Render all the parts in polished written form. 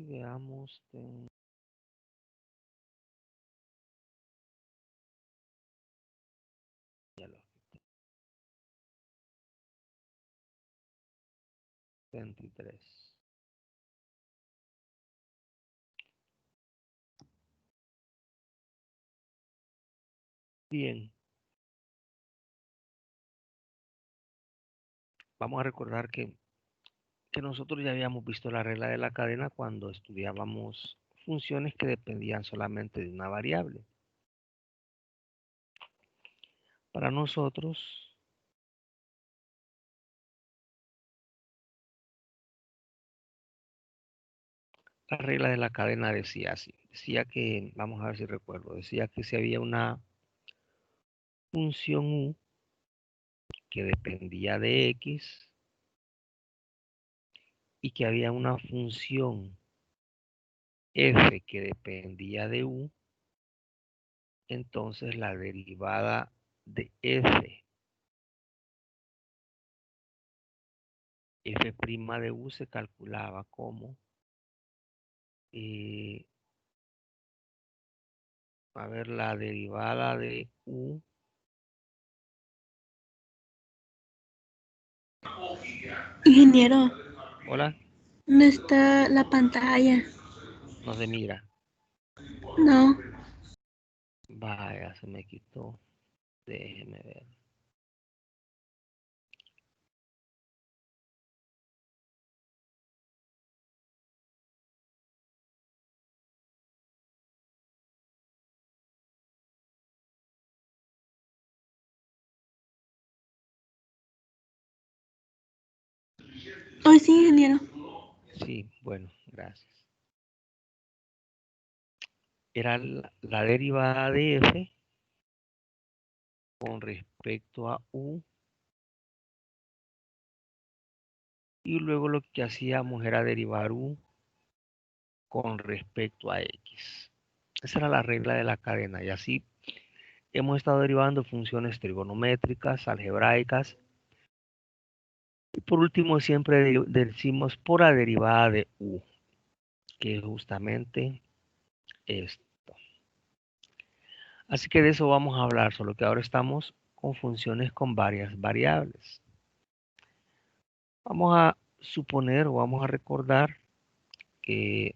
Veamos. Ya lo 23. Bien, vamos a recordar que nosotros ya habíamos visto la regla de la cadena cuando estudiábamos funciones que dependían solamente de una variable. Para nosotros, la regla de la cadena decía así. Decía que, vamos a ver si recuerdo, decía que si había una función u que dependía de x y que había una función f que dependía de u, entonces la derivada de f de u se calculaba como, a ver, la derivada de u. Ingeniero, Hola, ¿dónde está la pantalla? no se mira. No. Vaya, se me quitó. Déjeme ver. Hoy sí, ingeniero. Sí, bueno, gracias. Era la derivada de f con respecto a u, y luego lo que hacíamos era derivar u con respecto a x. Esa era la regla de la cadena, y así hemos estado derivando funciones trigonométricas, algebraicas, y por último siempre decimos por la derivada de u, que es justamente esto. Así que de eso vamos a hablar, solo que ahora estamos con funciones con varias variables. Vamos a suponer o vamos a recordar que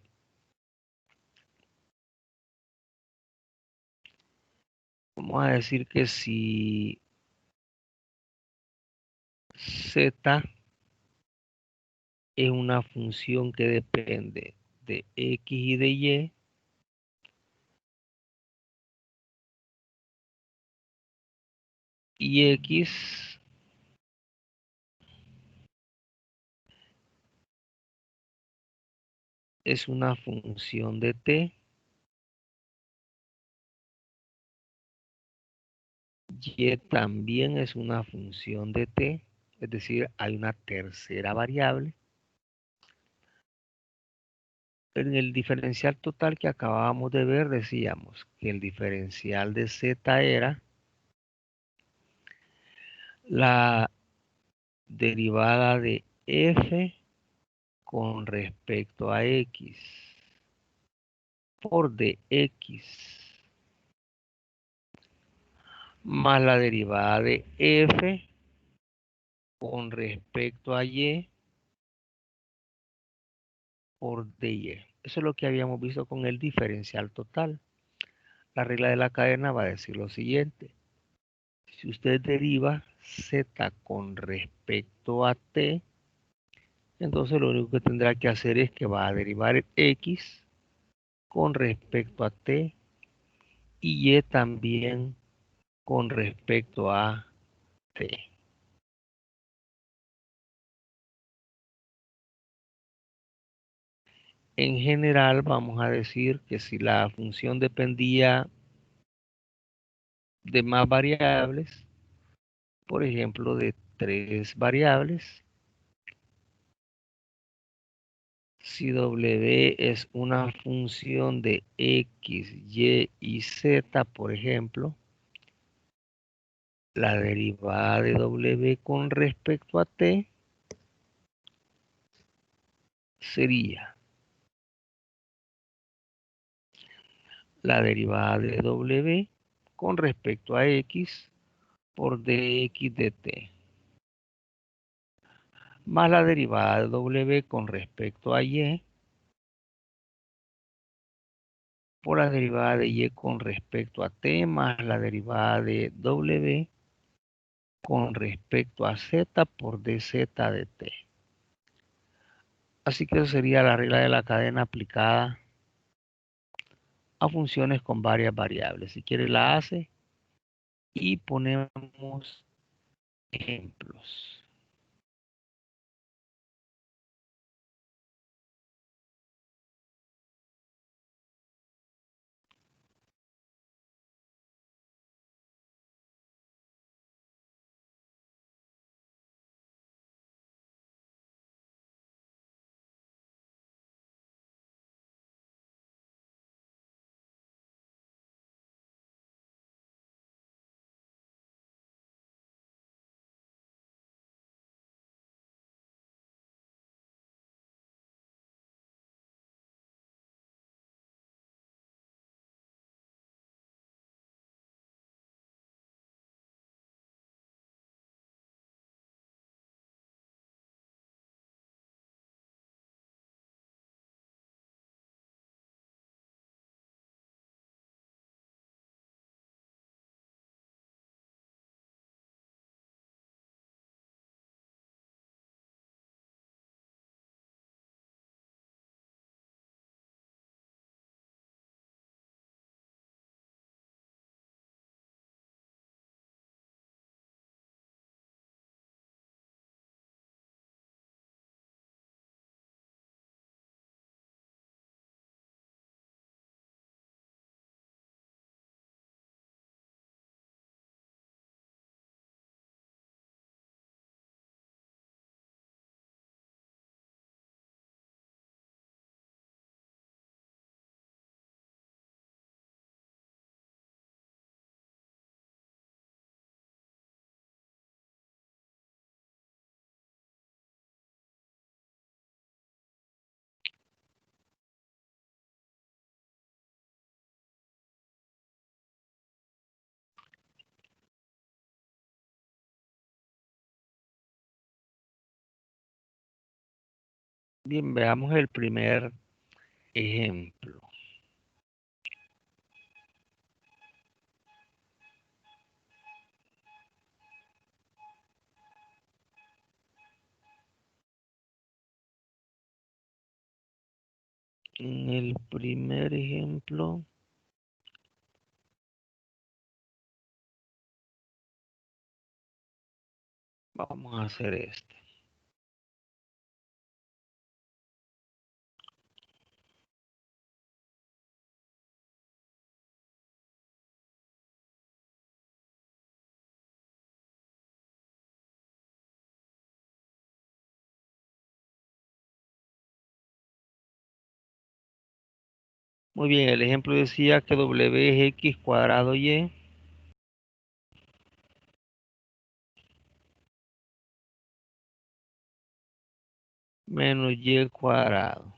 vamos a decir que si z es una función que depende de x y de y x es una función de t, y también es una función de t, es decir, hay una tercera variable. En el diferencial total que acabábamos de ver, decíamos que el diferencial de z era la derivada de f con respecto a x por dx más la derivada de f con respecto a y por dy. Eso es lo que habíamos visto con el diferencial total. La regla de la cadena va a decir lo siguiente. Si usted deriva z con respecto a t, entonces lo único que tendrá que hacer es que va a derivar x con respecto a t y y también con respecto a t. En general vamos a decir que si la función dependía de más variables, por ejemplo de 3 variables, si w es una función de x, y z, por ejemplo, la derivada de w con respecto a t sería la derivada de W con respecto a X por dx de t, más la derivada de W con respecto a Y por la derivada de Y con respecto a t, más la derivada de W con respecto a Z por dz de t. Así que eso sería la regla de la cadena aplicada a funciones con varias variables. Si quiere la hace y ponemos ejemplos. Bien, veamos el primer ejemplo. En el primer ejemplo, vamos a hacer este. Muy bien, el ejemplo decía que W es X cuadrado Y menos Y cuadrado.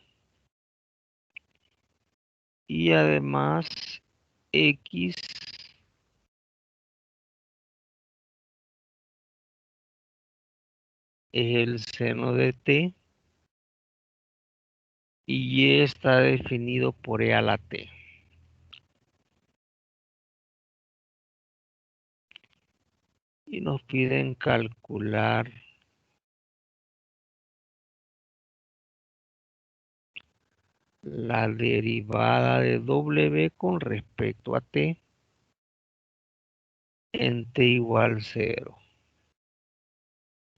Y además X es el seno de T y Y está definido por E a la T. Y nos piden calcular la derivada de W con respecto a T en T igual 0.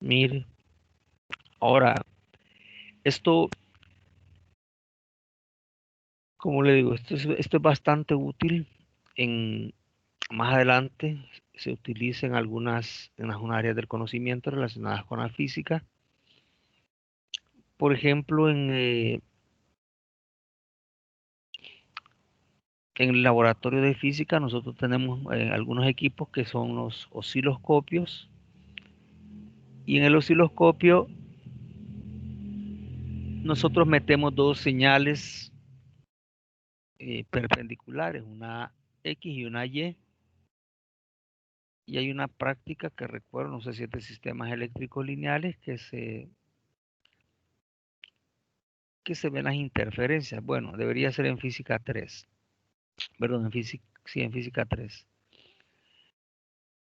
Mire, ahora, esto, como le digo, esto es bastante útil. Más adelante se utiliza en algunas áreas del conocimiento relacionadas con la física. Por ejemplo, en el laboratorio de física nosotros tenemos algunos equipos que son los osciloscopios. Y en el osciloscopio nosotros metemos dos señales perpendiculares, una X y una Y. Y hay una práctica que recuerdo, no sé si es de sistemas eléctricos lineales, que se ven las interferencias. Bueno, debería ser en física 3. Perdón, en física 3.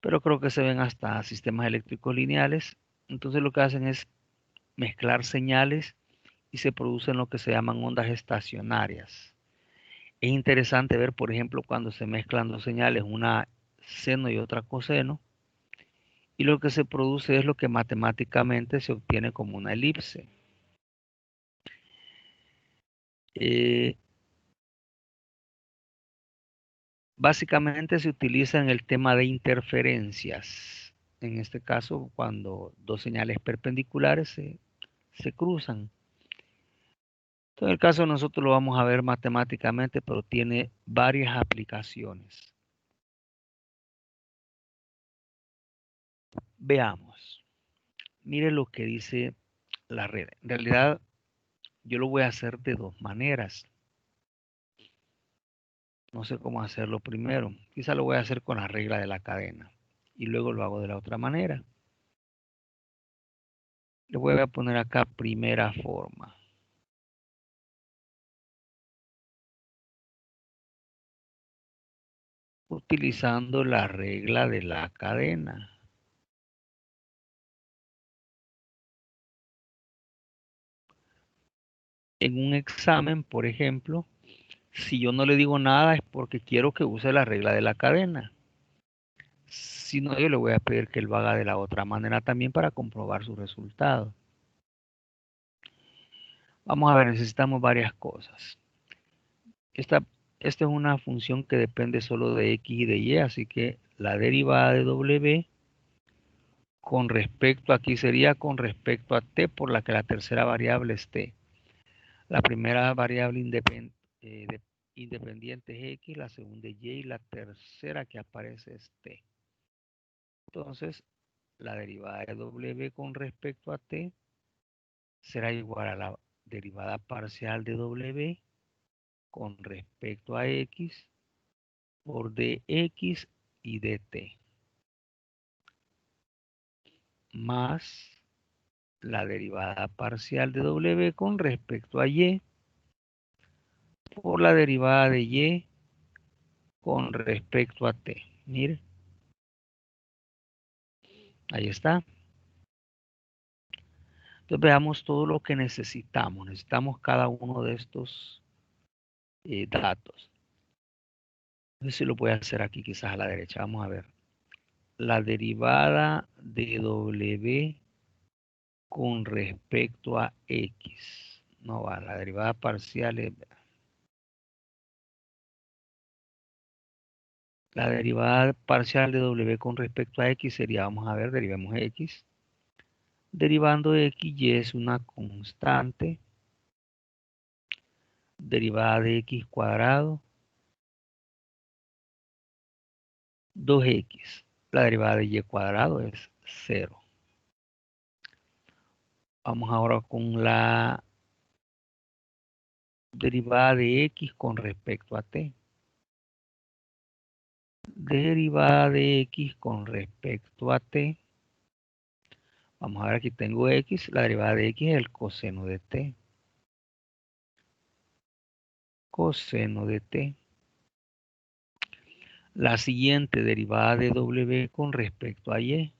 Pero creo que se ven hasta sistemas eléctricos lineales. Entonces lo que hacen es mezclar señales y se producen lo que se llaman ondas estacionarias. Es interesante ver, por ejemplo, cuando se mezclan dos señales, una seno y otra coseno, y lo que se produce es lo que matemáticamente se obtiene como una elipse. Básicamente se utiliza en el tema de interferencias. En este caso, cuando dos señales perpendiculares se cruzan. En el caso nosotros lo vamos a ver matemáticamente, pero tiene varias aplicaciones. Veamos. Mire lo que dice la red. En realidad, yo lo voy a hacer de dos maneras. No sé cómo hacerlo primero. Quizá lo voy a hacer con la regla de la cadena. Y luego lo hago de la otra manera. Le voy a poner acá primera forma. Utilizando la regla de la cadena. En un examen, por ejemplo, si yo no le digo nada es porque quiero que use la regla de la cadena. Si no, yo le voy a pedir que él lo haga de la otra manera también para comprobar su resultado. Vamos a ver, necesitamos varias cosas. Esta es una función que depende solo de x y de y, así que la derivada de w con respecto, aquí sería con respecto a t, por la que la tercera variable es t. La primera variable independiente es x, la segunda es y, y la tercera que aparece es t. Entonces, la derivada de w con respecto a t será igual a la derivada parcial de w con respecto a x por dx y dt, más la derivada parcial de w con respecto a y por la derivada de y con respecto a t. Mire, ahí está. Entonces veamos todo lo que necesitamos. Necesitamos cada uno de estos datos. Entonces si lo voy a hacer aquí quizás a la derecha. Vamos a ver. La derivada de w con respecto a x. No va, la derivada parcial es... La derivada parcial de w con respecto a x sería, vamos a ver, derivemos x. Derivando de x, y es una constante. Derivada de x cuadrado. 2x. La derivada de y cuadrado es 0. Vamos ahora con la derivada de x con respecto a t. Derivada de x con respecto a t. Vamos a ver, aquí tengo x. La derivada de x es el coseno de t. Coseno de t. La siguiente derivada de w con respecto a y.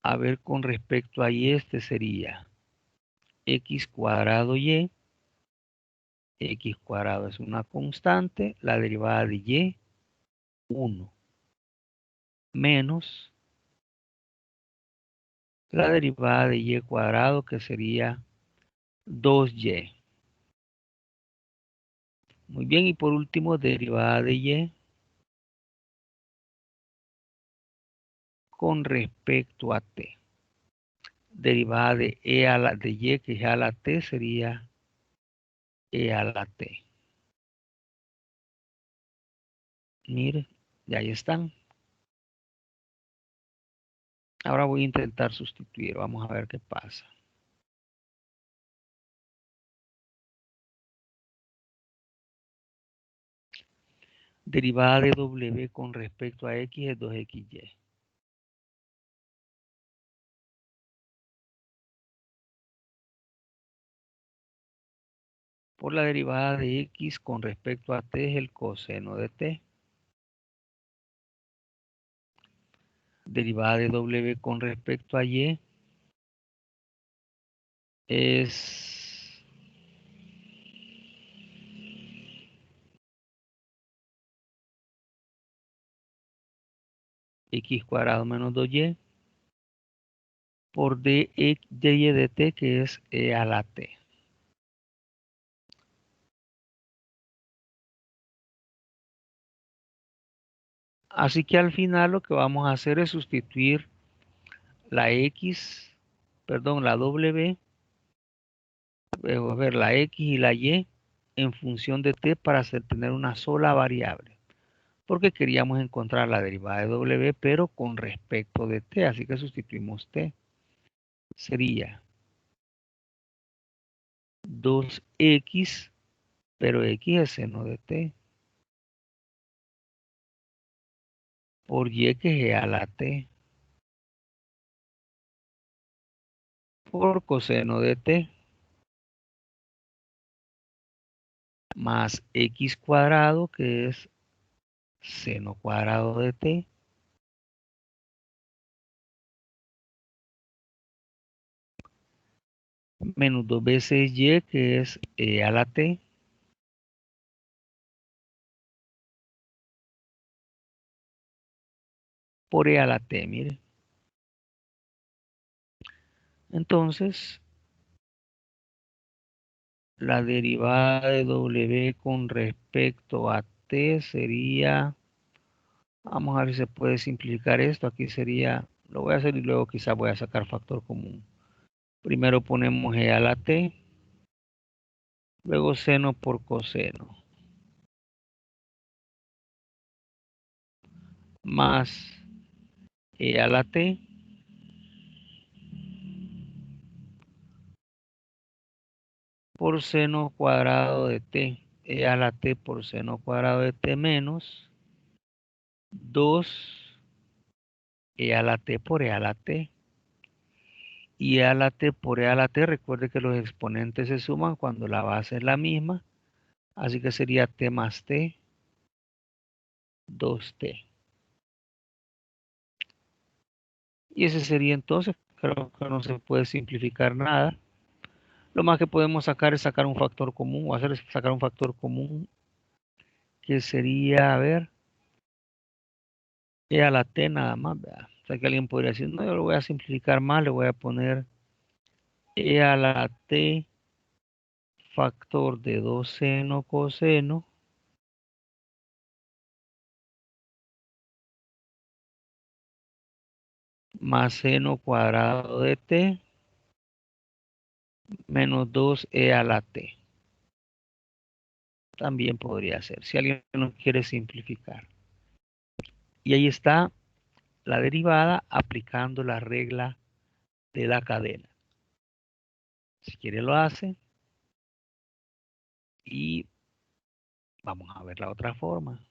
A ver, con respecto a y, este sería x cuadrado y. X cuadrado es una constante. La derivada de y, 1. Menos la derivada de y cuadrado, que sería 2y. Muy bien, y por último, derivada de y con respecto a t. Derivada de de y, que es a la t, sería e a la t. Mire, y ahí están. Ahora voy a intentar sustituir. Vamos a ver qué pasa. Derivada de W con respecto a X es 2XY. Por la derivada de X con respecto a T es el coseno de T. Derivada de W con respecto a Y es X cuadrado menos 2Y por dy de T, que es E a la T. Así que al final lo que vamos a hacer es sustituir la X, perdón, la W, a ver, la X y la Y en función de T para tener una sola variable. Porque queríamos encontrar la derivada de W, pero con respecto de T, así que sustituimos T. Sería 2X, pero X es seno de T, por Y, que es E a la T, por coseno de T, más X cuadrado, que es seno cuadrado de T, menos 2 veces Y, que es E a la T, por E a la T, mire. Entonces, la derivada de W con respecto a T sería, vamos a ver si se puede simplificar esto. Aquí sería, lo voy a hacer y luego quizás voy a sacar factor común. Primero ponemos E a la T, luego seno por coseno, más E a la T, por seno cuadrado de T. E a la T por seno cuadrado de T menos 2 E a la T por E a la T. Y E a la T por E a la T, recuerde que los exponentes se suman cuando la base es la misma. Así que sería T más T, 2T. Y ese sería entonces, creo que no se puede simplificar nada. Lo más que podemos sacar es sacar un factor común o hacer es sacar un factor común que sería, a ver, E a la T nada más. ¿Verdad? O sea que alguien podría decir, no, yo lo voy a simplificar más, le voy a poner E a la T factor de 2 seno coseno más seno cuadrado de T menos 2E a la T. También podría ser, si alguien no quiere simplificar. Y ahí está la derivada aplicando la regla de la cadena. Si quiere lo hace y vamos a ver la otra forma.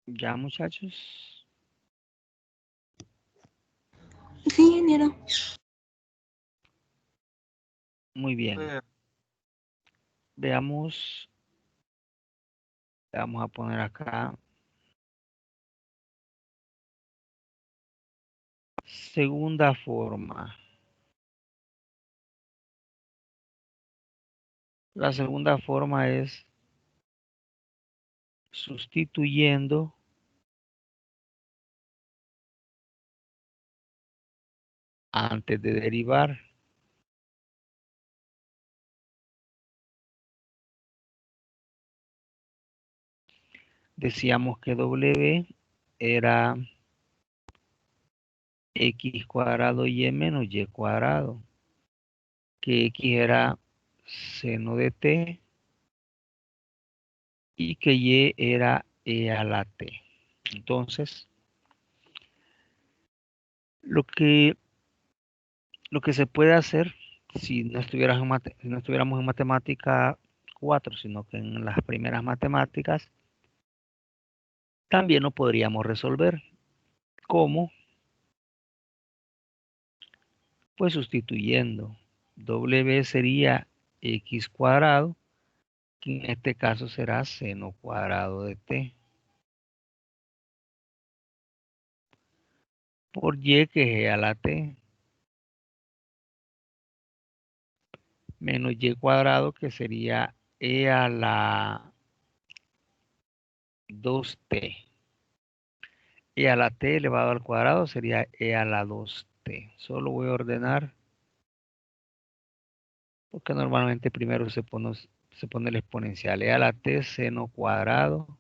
¿Ya, muchachos? Sí, ingeniero. Muy bien. Veamos. Vamos a poner acá. Segunda forma. La segunda forma es sustituyendo antes de derivar. Decíamos que W era X cuadrado Y menos Y cuadrado. Que X era seno de T y que Y era E a la T. Entonces, lo que se puede hacer si no estuviéramos en matemática 4, sino que en las primeras matemáticas, también lo podríamos resolver. ¿Cómo? Pues sustituyendo. W sería X cuadrado, que en este caso será seno cuadrado de T, por Y, que es E a la T, menos Y cuadrado, que sería E a la 2T. E a la T elevado al cuadrado sería E a la 2T. Solo voy a ordenar, porque normalmente primero se pone el exponencial. E a la T seno cuadrado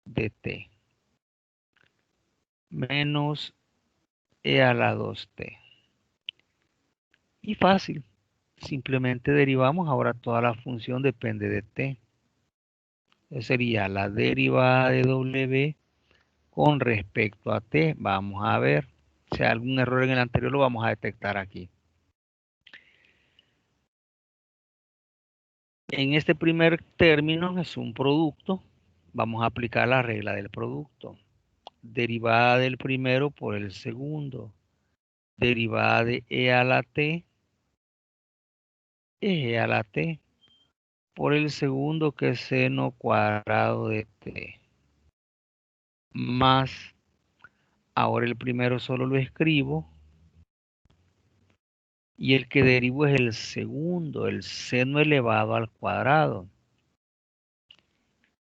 de T, menos E a la 2T. Y fácil, simplemente derivamos. Ahora toda la función depende de T. Sería la derivada de W con respecto a T. Vamos a ver. Si hay algún error en el anterior, lo vamos a detectar aquí. En este primer término es un producto. Vamos a aplicar la regla del producto. Derivada del primero por el segundo. Derivada de E a la T es E a la T por el segundo, que es seno cuadrado de T. Más, ahora el primero solo lo escribo. Y el que derivo es el segundo, el seno elevado al cuadrado.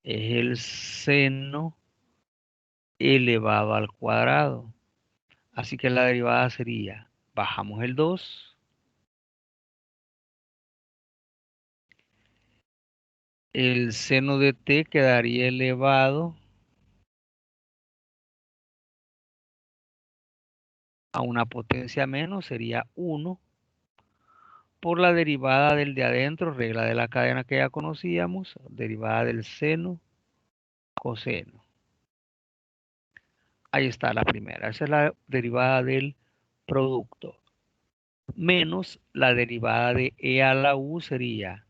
Es el seno elevado al cuadrado. Así que la derivada sería, bajamos el 2, el seno de T quedaría elevado a una potencia menos, sería 1, por la derivada del de adentro, regla de la cadena que ya conocíamos, derivada del seno, coseno. Ahí está la primera, esa es la derivada del producto. Menos la derivada de E a la U sería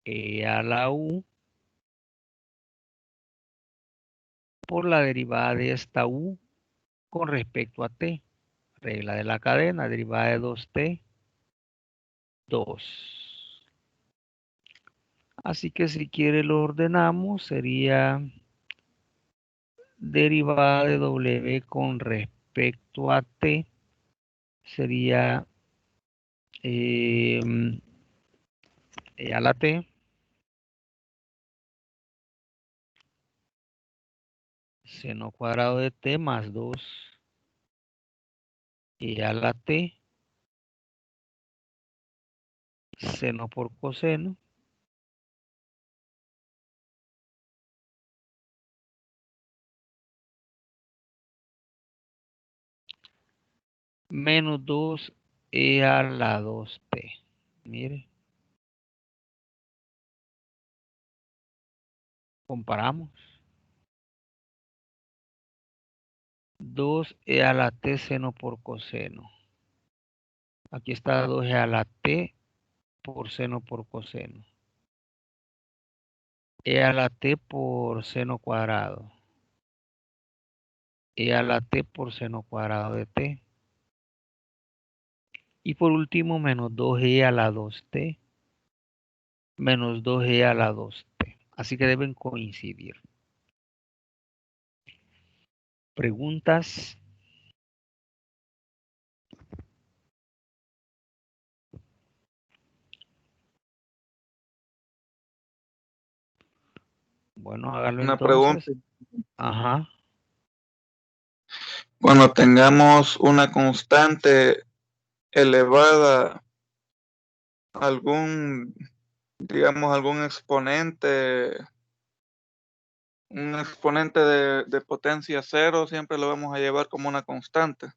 E a la U por la derivada de esta U con respecto a T. Regla de la cadena, derivada de 2T, 2. Así que si quiere lo ordenamos, sería derivada de W con respecto a T, sería E a la T, seno cuadrado de T más 2, E a la T, seno por coseno, menos 2 E a la 2T. Mire, comparamos. 2 E a la T seno por coseno. Aquí está 2 E a la T por seno por coseno. E a la T por seno cuadrado. e a la t por seno cuadrado de t. Y por último, menos 2e a la 2t menos 2e a la 2t. Así que deben coincidir. ¿Preguntas? Bueno, hágalo Una pregunta. entonces. Ajá. Cuando tengamos una constante elevada, digamos, algún exponente, un exponente de potencia cero, siempre lo vamos a llevar como una constante.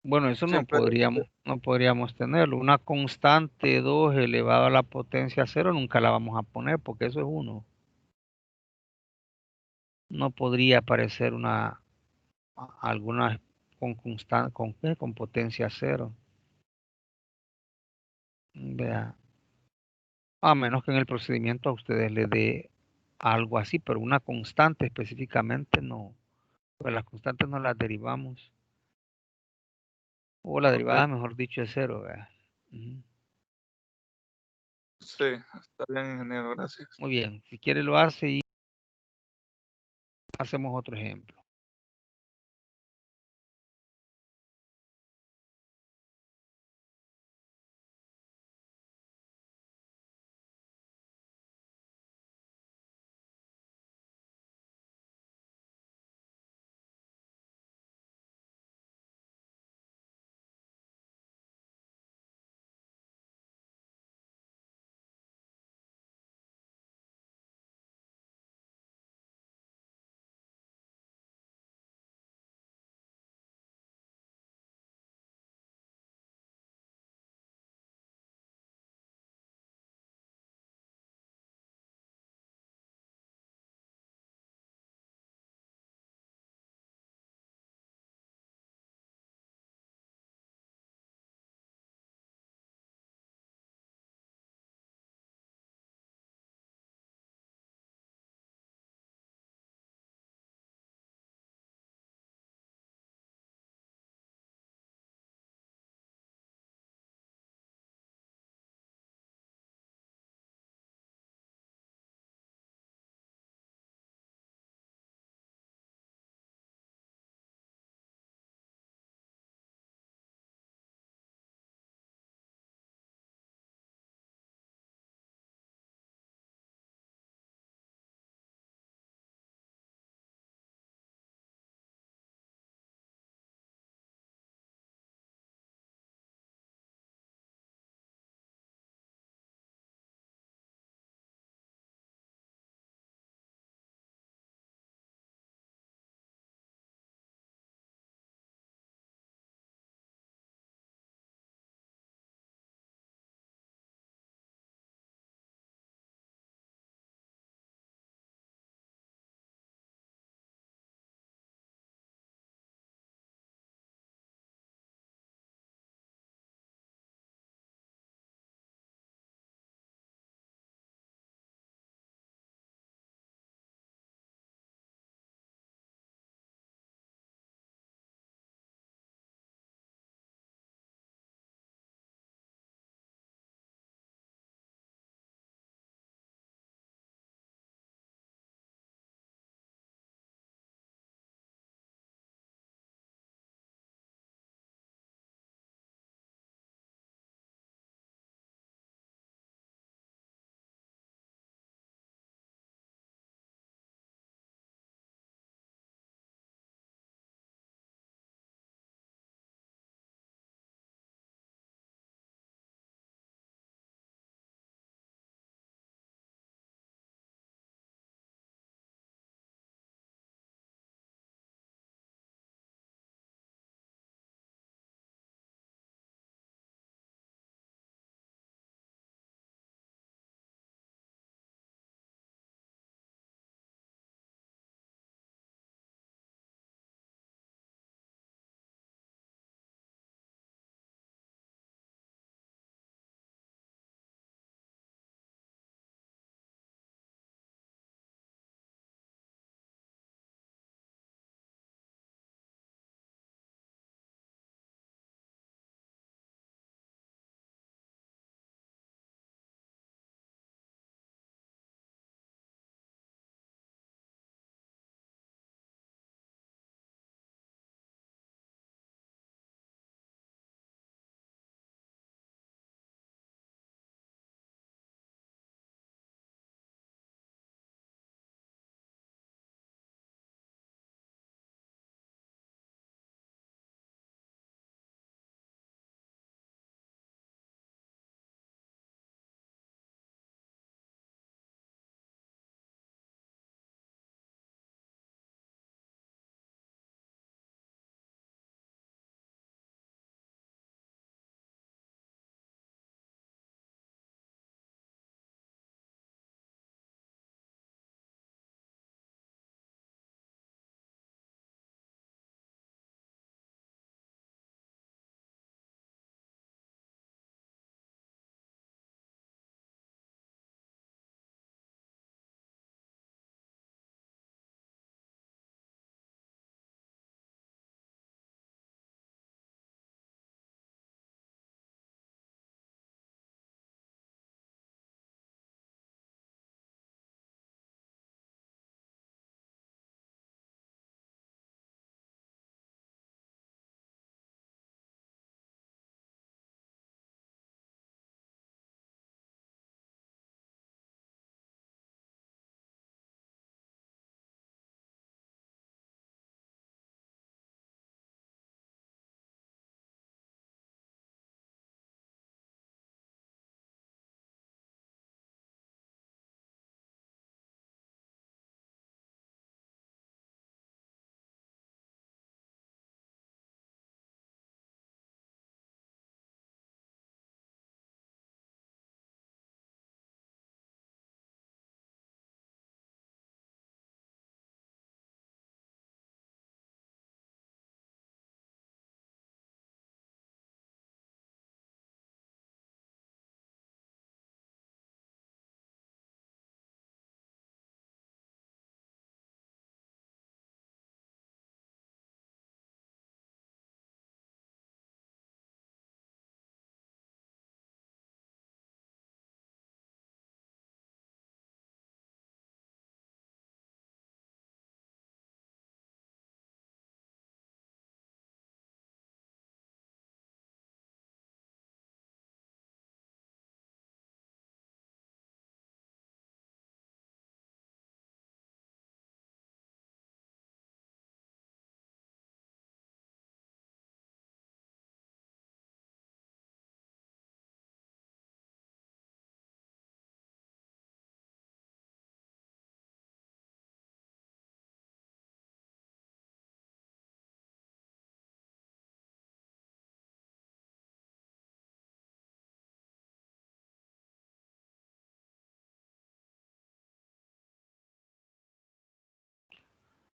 Bueno, eso Siempre, no podríamos tenerlo. Una constante 2 elevado a la potencia cero nunca la vamos a poner porque eso es 1. No podría aparecer alguna con constante, ¿con qué? Con potencia cero. Vea. A menos que en el procedimiento a ustedes les dé algo así, pero una constante específicamente no. Pues las constantes no las derivamos. O la derivada, ok. mejor dicho, es cero, ¿verdad? Sí, está bien, ingeniero, gracias. Muy bien, si quiere lo hace y hacemos otro ejemplo.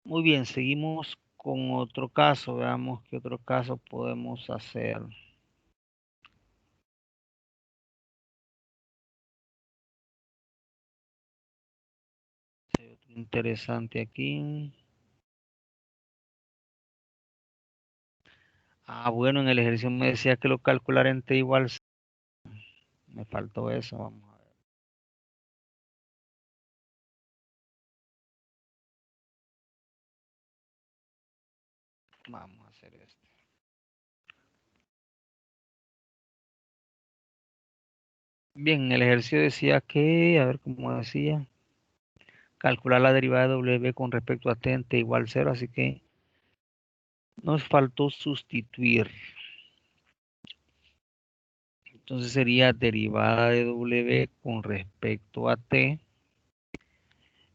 Muy bien, seguimos con otro caso. Veamos qué otro caso podemos hacer. Hay otro interesante aquí. Bueno, en el ejercicio me decía que lo calcular en t igual. Me faltó eso. Vamos a ver. Vamos a hacer esto. Bien, el ejercicio decía que, a ver cómo decía, calcular la derivada de w con respecto a t en t igual 0, así que nos faltó sustituir. Entonces sería derivada de w con respecto a t.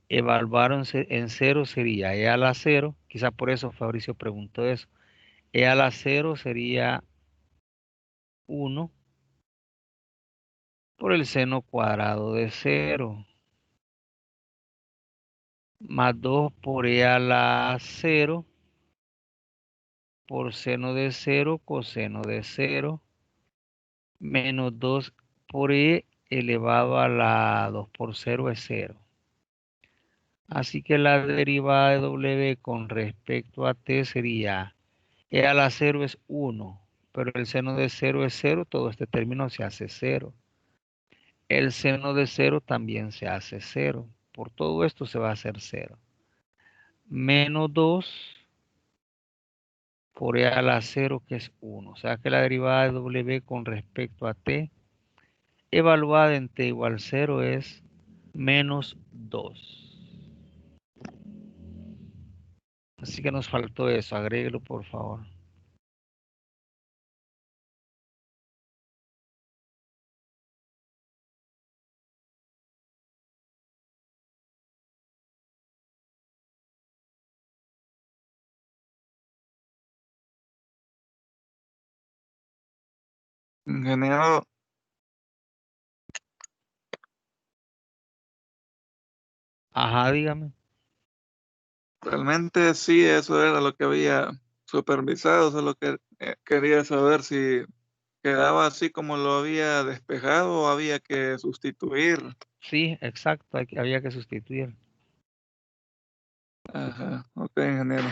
Evaluar en 0 sería e a la 0. Quizá por eso Fabricio preguntó eso. E a la 0 sería 1 por el seno cuadrado de 0. Más 2 por e a la 0 por seno de 0 coseno de 0 menos 2 por e elevado a la 2 por 0 es 0. Así que la derivada de w con respecto a t sería e a la 0 es 1, pero el seno de 0 es 0, todo este término se hace 0. El seno de 0 también se hace 0. Por todo esto se va a hacer 0. Menos 2 por e a la 0 que es 1. O sea que la derivada de w con respecto a t evaluada en t igual 0 es menos 2. Así que nos faltó eso. Agréguelo por favor. Ingeniero, Ajá, dígame. realmente sí, eso era lo que había supervisado, solo que quería saber si quedaba así como lo había despejado o había que sustituir. Sí, exacto. Había que sustituir. Ajá, ok, ingeniero.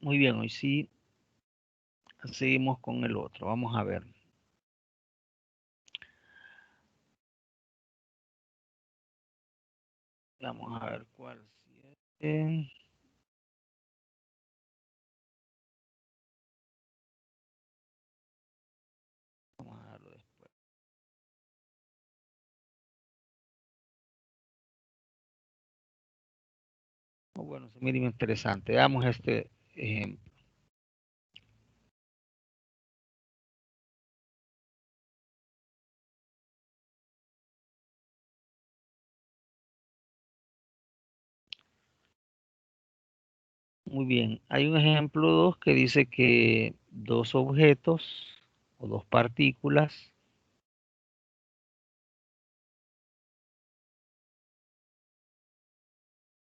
Muy bien, hoy sí seguimos con el otro. Vamos a ver. Vamos a ver cuál. Vamos a darlo después. Oh, bueno, se mira interesante. Veamos este ejemplo. Muy bien, hay un ejemplo 2 que dice que dos objetos o dos partículas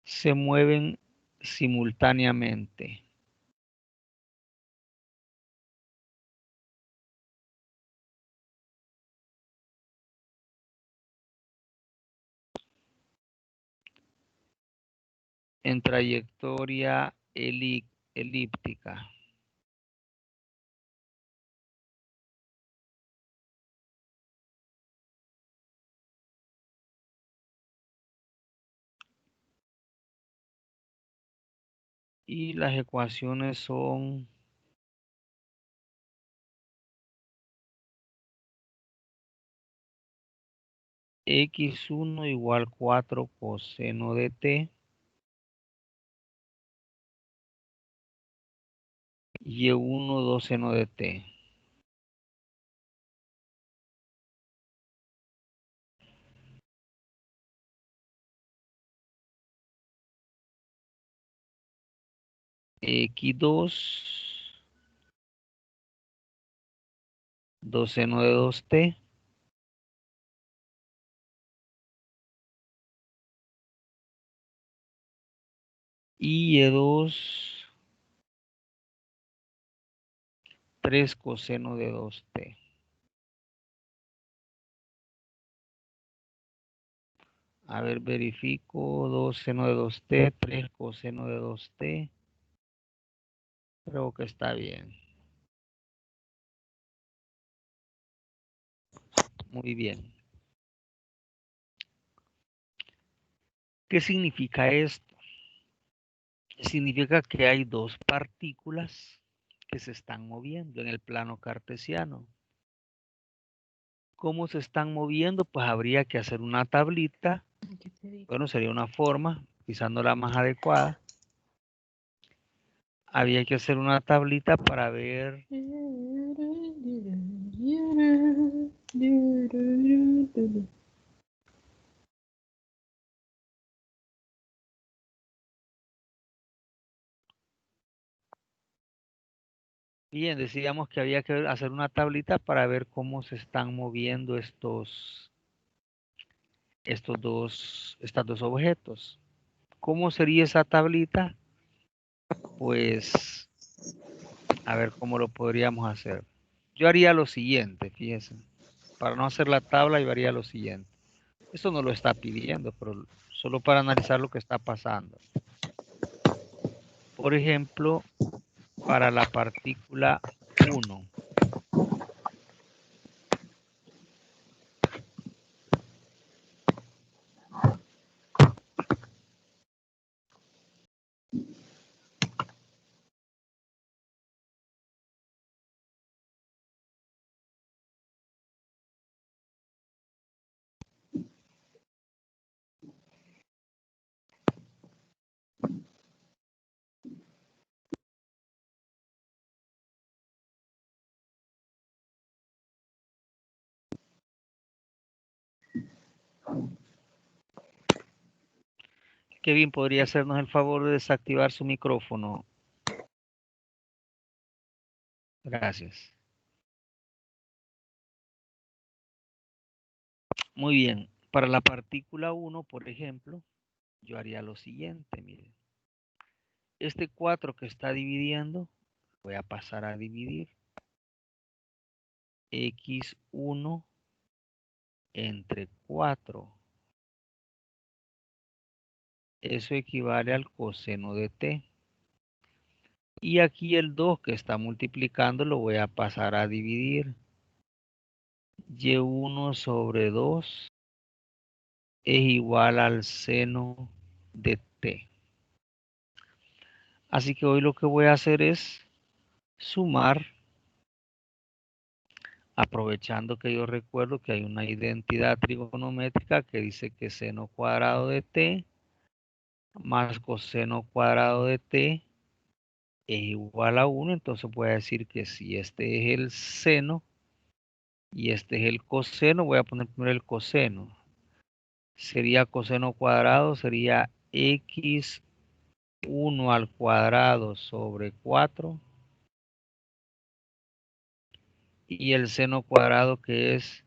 se mueven simultáneamente. En trayectoria elíptica. Y las ecuaciones son x1 igual 4 coseno de t y y1 2 seno de t. X2 2 seno de 2t y y2 3 coseno de 2t. A ver, verifico 2 seno de 2t, 3 coseno de 2t. Creo que está bien. Muy bien. ¿Qué significa esto? Significa que hay dos partículas que se están moviendo en el plano cartesiano. ¿Cómo se están moviendo? Pues habría que hacer una tablita. Bueno, sería una forma, pisando la más adecuada. Había que hacer una tablita para ver bien, decíamos que había que hacer una tablita para ver cómo se están moviendo estos dos objetos. ¿Cómo sería esa tablita? Pues a ver cómo lo podríamos hacer. Yo haría lo siguiente, fíjense. Para no hacer la tabla, yo haría lo siguiente. Esto no lo está pidiendo, pero solo para analizar lo que está pasando. Por ejemplo, para la partícula 1. Kevin, ¿podría hacernos el favor de desactivar su micrófono? Gracias. Muy bien. Para la partícula 1, por ejemplo, yo haría lo siguiente, miren. Este 4 que está dividiendo, voy a pasar a dividir x1 entre 4. Eso equivale al coseno de t. Y aquí el 2 que está multiplicando lo voy a pasar a dividir. Y1 sobre 2 es igual al seno de t. Así que hoy lo que voy a hacer es sumar, aprovechando que yo recuerdo que hay una identidad trigonométrica que dice que seno cuadrado de t más coseno cuadrado de t es igual a 1. Entonces voy a decir que si este es el seno y este es el coseno, voy a poner primero el coseno. Sería coseno cuadrado, sería x1 al cuadrado sobre 4. Y el seno cuadrado que es,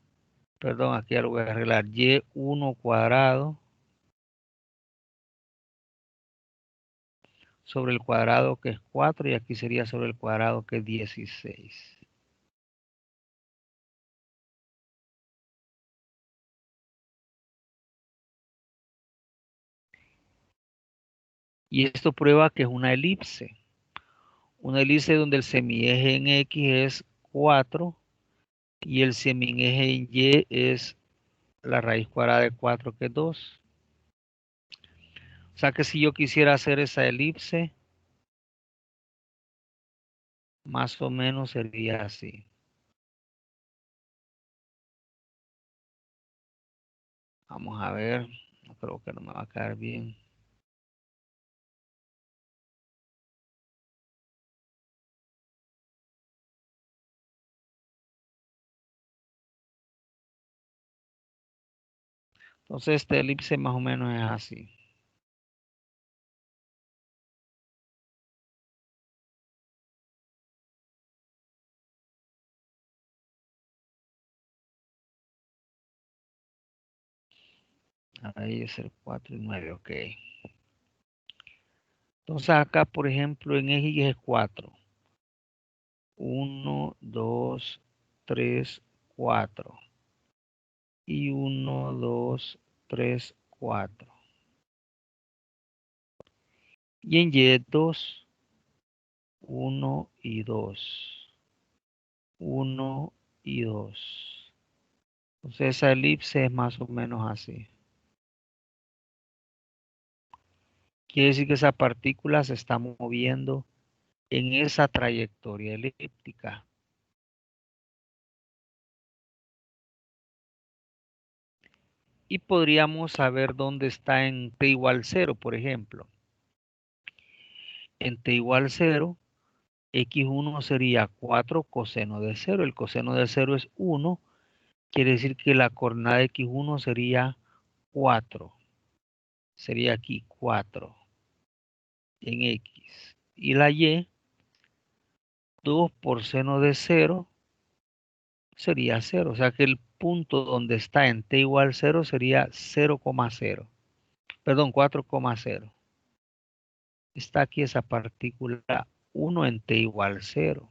perdón, aquí ya lo voy a arreglar, y1 cuadrado sobre el cuadrado que es 4 y aquí sería sobre el cuadrado que es 16. Y esto prueba que es una elipse. Una elipse donde el semieje en X es 4 y el semieje en Y es la raíz cuadrada de 4 que es 2. O sea que si yo quisiera hacer esa elipse, más o menos sería así. Vamos a ver, no creo que no me va a quedar bien. Entonces esta elipse más o menos es así. Ahí es el 4 y 9, ok. Entonces acá, por ejemplo, en eje es 4. 1, 2, 3, 4. Y 1, 2, 3, 4. Y en Y 2, 1 y 2. 1 y 2. Entonces esa elipse es más o menos así. Quiere decir que esa partícula se está moviendo en esa trayectoria elíptica. Y podríamos saber dónde está en t igual 0, por ejemplo. En t igual 0, x1 sería 4 coseno de 0. El coseno de 0 es 1. Quiere decir que la coordenada de x1 sería 4. Sería aquí 4 en x. Y la y, 2 por seno de 0 sería 0. O sea que el punto donde está en t igual 0 sería 0,0. Perdón, 4,0. Está aquí esa partícula 1 en t igual 0.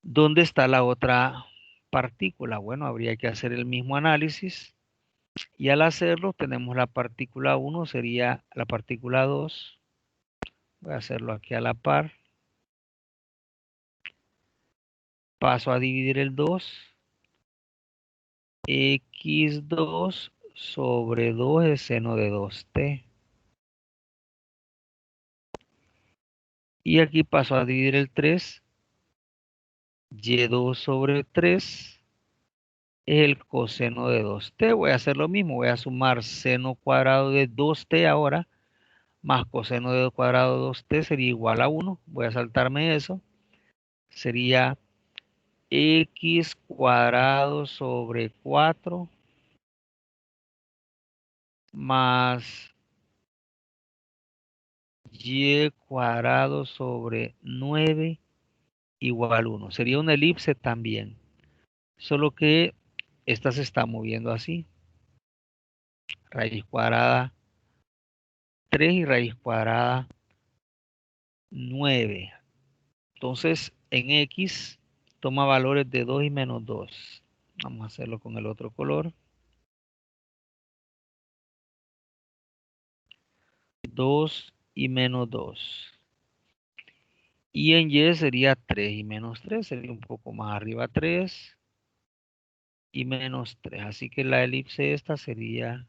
¿Dónde está la otra partícula? Bueno, habría que hacer el mismo análisis. Y al hacerlo, tenemos la partícula 1, sería la partícula 2. Voy a hacerlo aquí a la par. Paso a dividir el 2. X2 sobre 2 es seno de 2t. Y aquí paso a dividir el 3. Y2 sobre 3 es el coseno de 2t. Voy a hacer lo mismo. Voy a sumar seno cuadrado de 2t ahora. Más coseno de cuadrado de 2t sería igual a 1. Voy a saltarme eso. Sería x cuadrado sobre 4 más y cuadrado sobre 9 igual a 1. Sería una elipse también. Solo que esta se está moviendo así. Raíz cuadrada 3 y raíz cuadrada 9. Entonces, en X toma valores de 2 y menos 2. Vamos a hacerlo con el otro color. 2 y menos 2. Y en y sería 3 y menos 3, sería un poco más arriba 3 y menos 3. Así que la elipse esta sería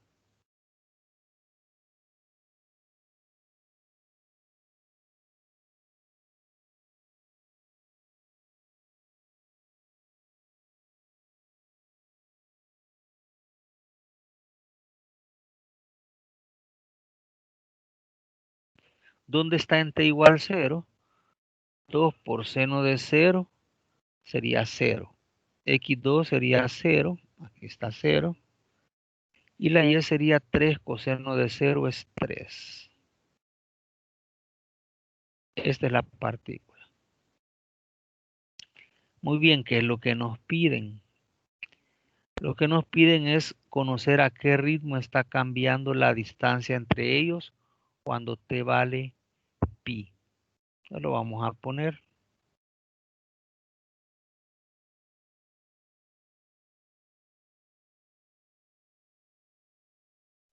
¿dónde está en t igual 0? 2 por seno de 0 sería 0. X2 sería 0, aquí está 0. Y la y sería 3, coseno de 0 es 3. Esta es la partícula. Muy bien, ¿qué es lo que nos piden? Lo que nos piden es conocer a qué ritmo está cambiando la distancia entre ellos cuando t vale pi. Entonces lo vamos a poner.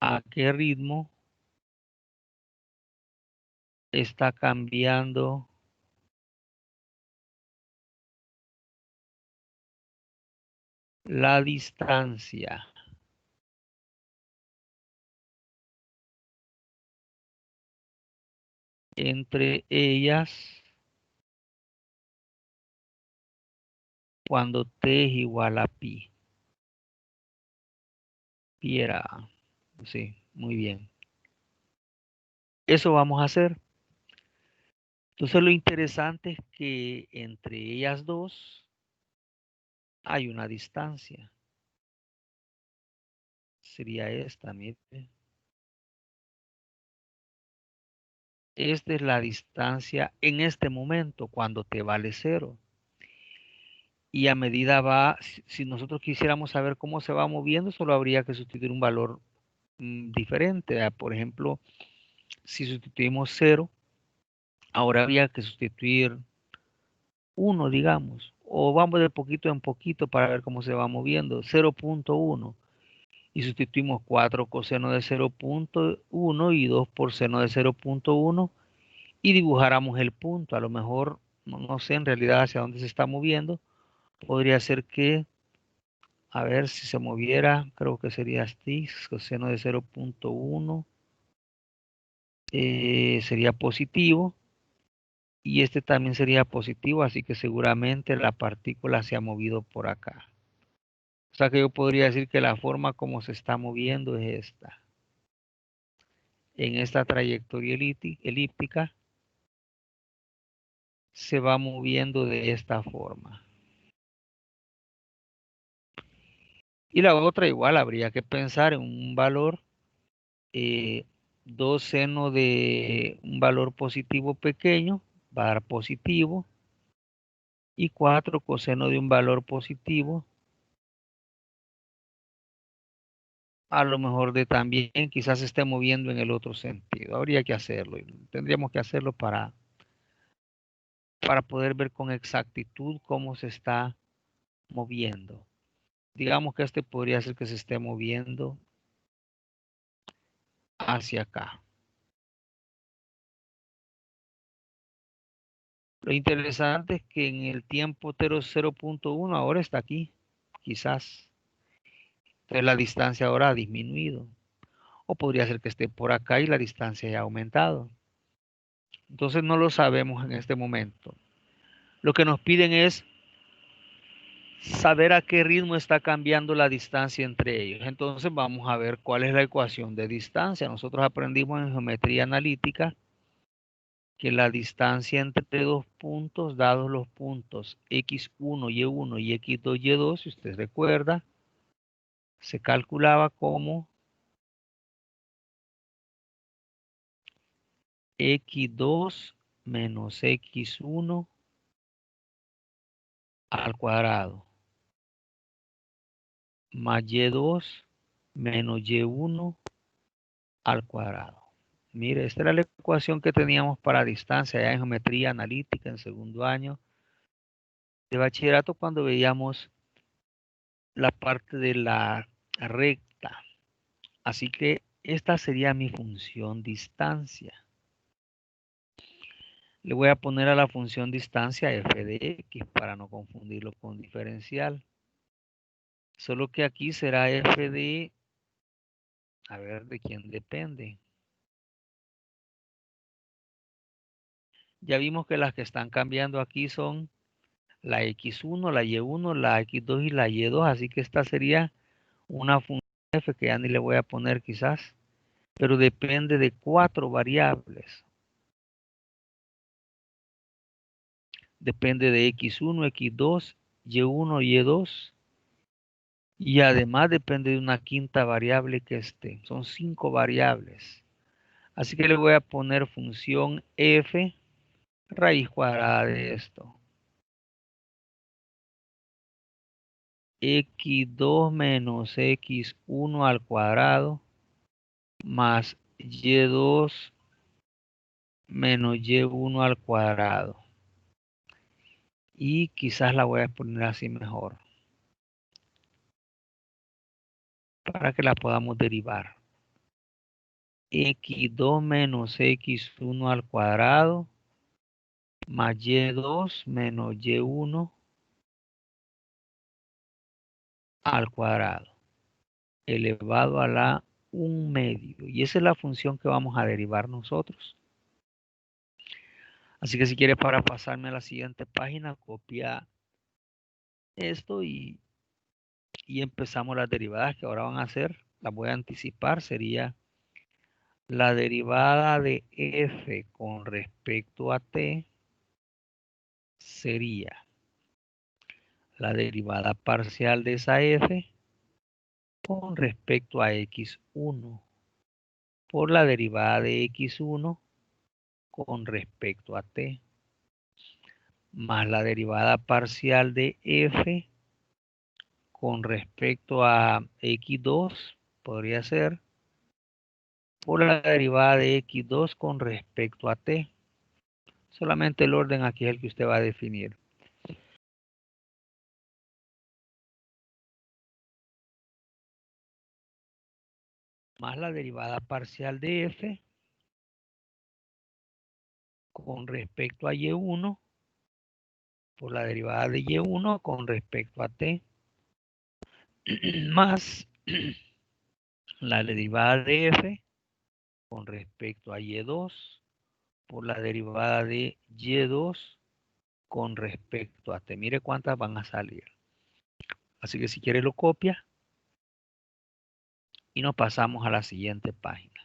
¿A qué ritmo está cambiando la distancia entre ellas cuando t es igual a pi? Pi era A. Sí, muy bien. Eso vamos a hacer. Entonces lo interesante es que entre ellas dos hay una distancia. Sería esta, mire. Esta es la distancia en este momento cuando t vale 0. Y a medida va, si nosotros quisiéramos saber cómo se va moviendo, solo habría que sustituir un valor diferente. Por ejemplo, si sustituimos 0, ahora habría que sustituir 1, digamos. O vamos de poquito en poquito para ver cómo se va moviendo. 0.1. Y sustituimos 4 coseno de 0.1 y 2 por seno de 0.1 y dibujáramos el punto. A lo mejor, no sé en realidad hacia dónde se está moviendo. Podría ser que, a ver si se moviera, creo que sería así, coseno de 0.1 sería positivo y este también sería positivo, así que seguramente la partícula se ha movido por acá. O sea que yo podría decir que la forma como se está moviendo es esta. En esta trayectoria elíptica se va moviendo de esta forma. Y la otra igual habría que pensar en un valor 2 seno de un valor positivo pequeño va a dar positivo y 4 coseno de un valor positivo a lo mejor de también quizás se esté moviendo en el otro sentido. Habría que hacerlo. Tendríamos que hacerlo para poder ver con exactitud cómo se está moviendo. Digamos que este podría ser que se esté moviendo hacia acá. Lo interesante es que en el tiempo 0.1 ahora está aquí, quizás. Entonces la distancia ahora ha disminuido. O podría ser que esté por acá y la distancia haya aumentado. Entonces no lo sabemos en este momento. Lo que nos piden es saber a qué ritmo está cambiando la distancia entre ellos. Entonces vamos a ver cuál es la ecuación de distancia. Nosotros aprendimos en geometría analítica que la distancia entre dos puntos, dados los puntos x1, y1 y x2, y2, si usted recuerda, se calculaba como x2 menos x1 al cuadrado más y2 menos y1 al cuadrado. Mire, esta era la ecuación que teníamos para distancia ya en geometría analítica en segundo año de bachillerato cuando veíamos la parte de la recta. Así que esta sería mi función distancia. Le voy a poner a la función distancia f de x para no confundirlo con diferencial. Solo que aquí será f de, a ver, ¿de quién depende? Ya vimos que las que están cambiando aquí son la x1, la y1, la x2 y la y2. Así que esta sería una función f que ya ni le voy a poner quizás. Pero depende de 4 variables. Depende de x1, x2, y1, y2. Y además depende de una quinta variable que esté. Son 5 variables. Así que le voy a poner función f raíz cuadrada de esto. X2 menos X1 al cuadrado más Y2 menos Y1 al cuadrado. Y quizás la voy a poner así mejor, para que la podamos derivar. X2 menos X1 al cuadrado más Y2 menos Y1 al cuadrado elevado a la 1/2. Y esa es la función que vamos a derivar nosotros. Así que si quieres, para pasarme a la siguiente página, copia esto y empezamos las derivadas que ahora van a ser. Las voy a anticipar. Sería la derivada de f con respecto a t sería la derivada parcial de esa f con respecto a x1 por la derivada de x1 con respecto a t más la derivada parcial de f con respecto a x2 podría ser por la derivada de x2 con respecto a t. Solamente el orden aquí es el que usted va a definir. Más la derivada parcial de f con respecto a y1 por la derivada de y1 con respecto a t más la derivada de f con respecto a y2 por la derivada de y2 con respecto a t. Mire cuántas van a salir. Así que si quiere lo copia y nos pasamos a la siguiente página.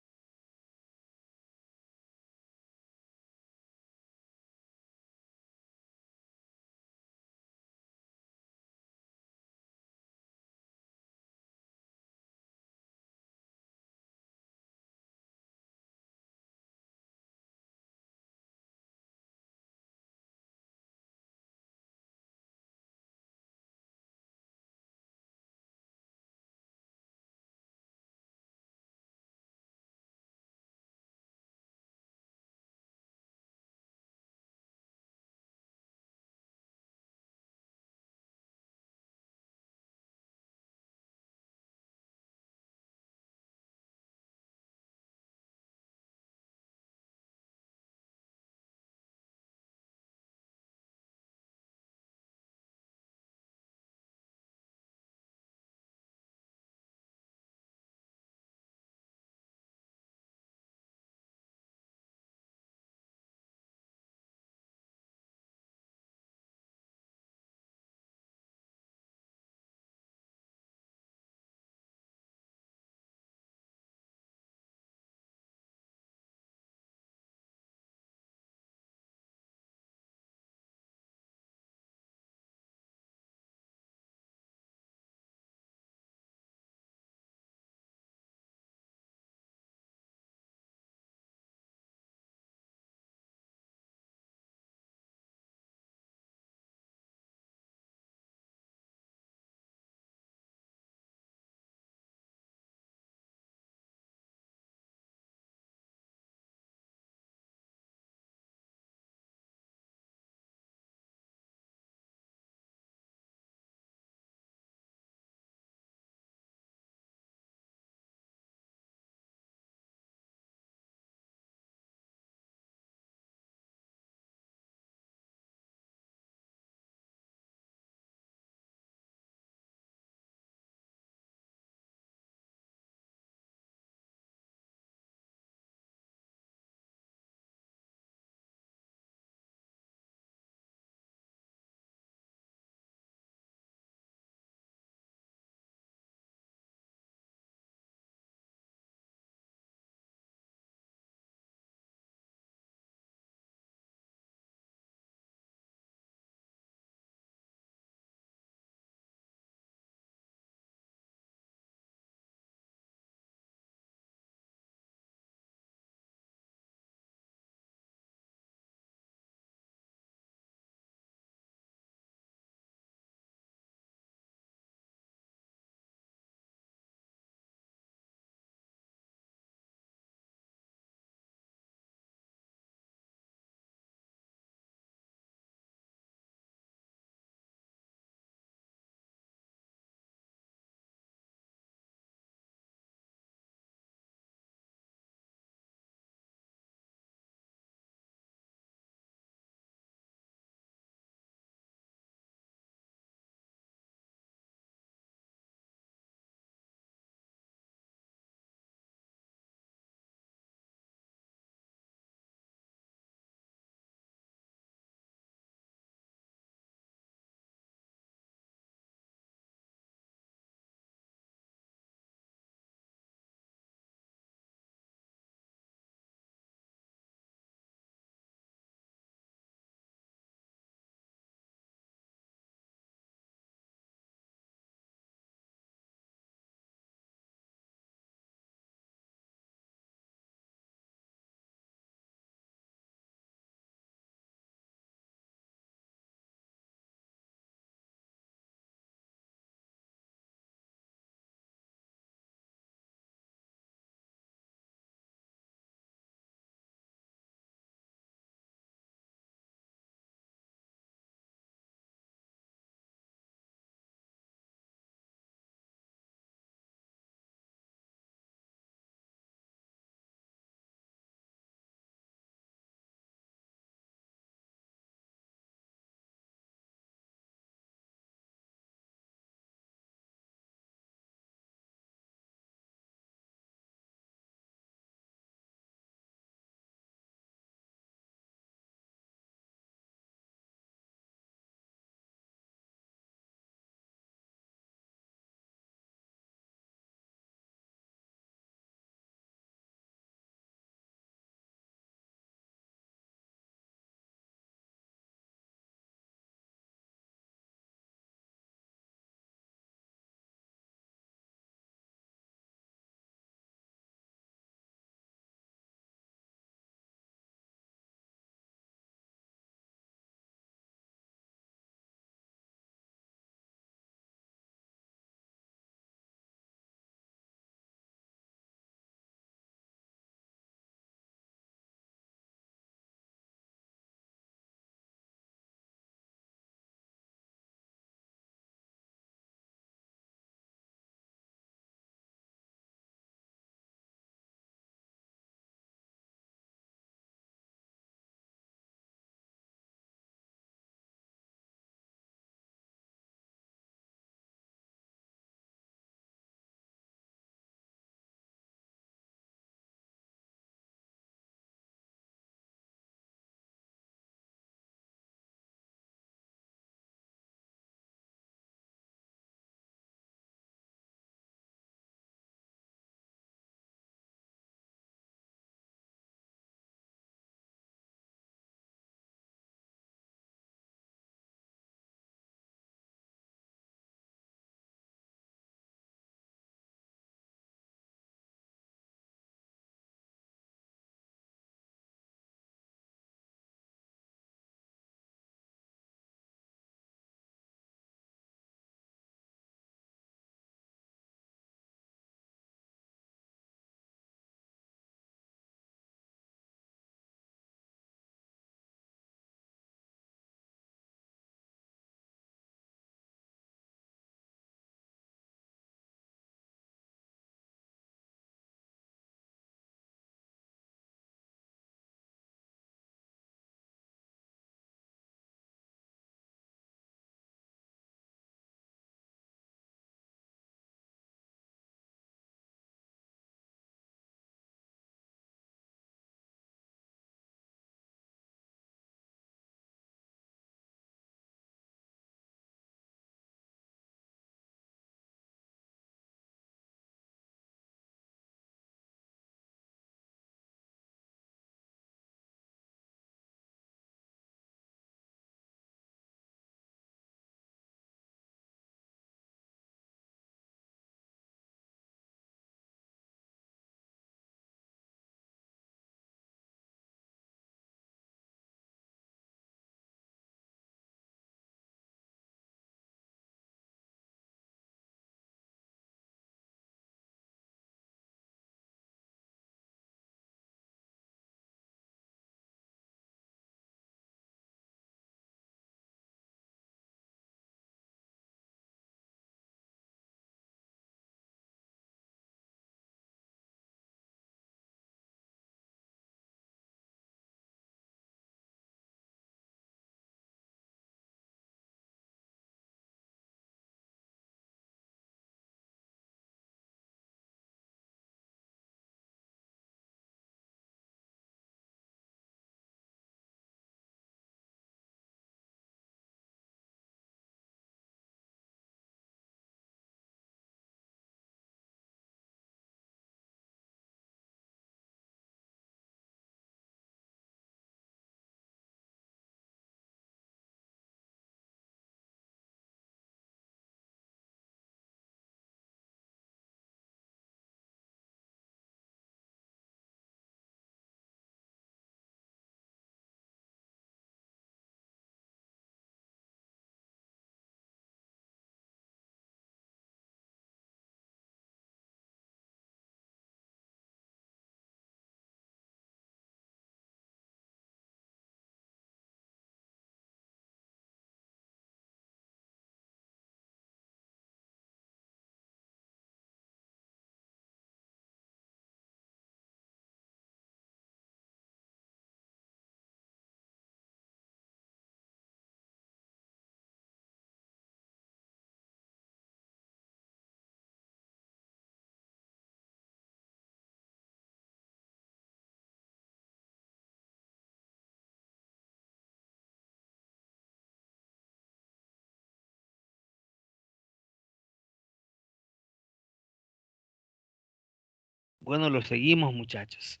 Bueno, lo seguimos, muchachos.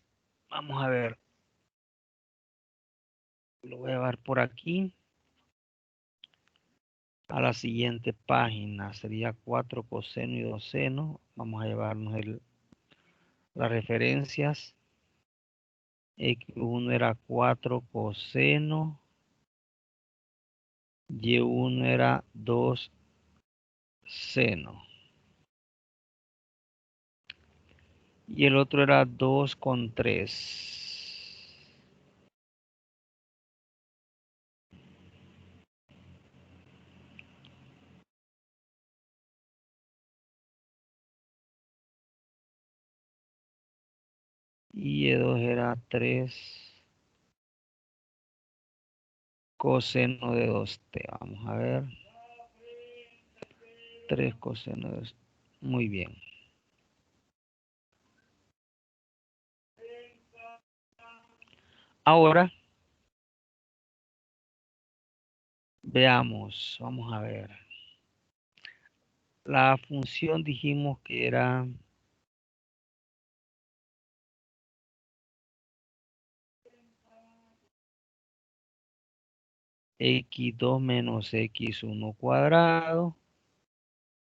Vamos a ver. Lo voy a llevar por aquí. A la siguiente página. Sería 4 coseno y 2 seno. Vamos a llevarnos las referencias. X1 era 4 coseno. Y1 era 2 seno. Y el otro era 2,3. Y E2 era 3 coseno de 2t. Vamos a ver. 3 coseno de 2t. Muy bien. Ahora veamos. Vamos a ver. La función dijimos que era x2 menos x1 cuadrado,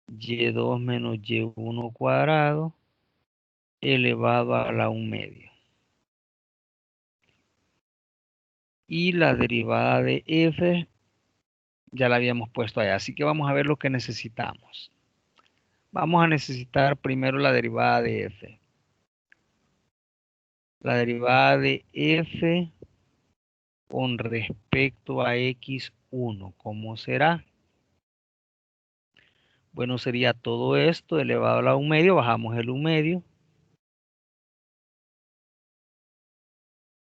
y2 menos y1 cuadrado, elevado a la 1 medio. Y la derivada de f ya la habíamos puesto allá. Así que vamos a ver lo que necesitamos. Vamos a necesitar primero la derivada de f. La derivada de f con respecto a x1. ¿Cómo será? Bueno, sería todo esto elevado a la 1 medio. Bajamos el 1 medio.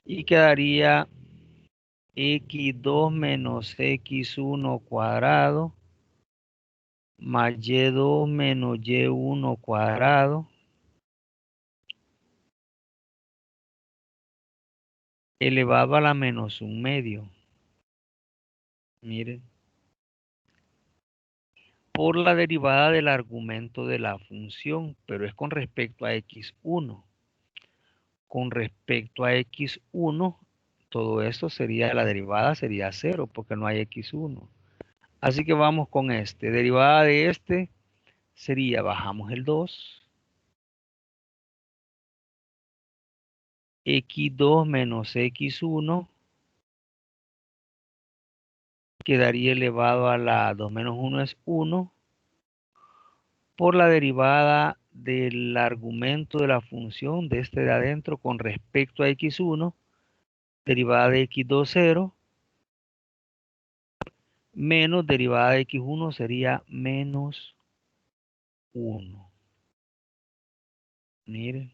Y quedaría x2 menos x1 cuadrado más y2 menos y1 cuadrado elevado a la menos 1 medio. Miren. Por la derivada del argumento de la función, pero es con respecto a x1. Con respecto a x1, todo esto sería, la derivada sería 0 porque no hay x1. Así que vamos con este. Derivada de este sería, bajamos el 2. X2 menos x1 quedaría elevado a la 2 menos 1 es 1 por la derivada del argumento de la función de este de adentro con respecto a x1, derivada de x2 0, menos derivada de x1 sería menos 1. Miren,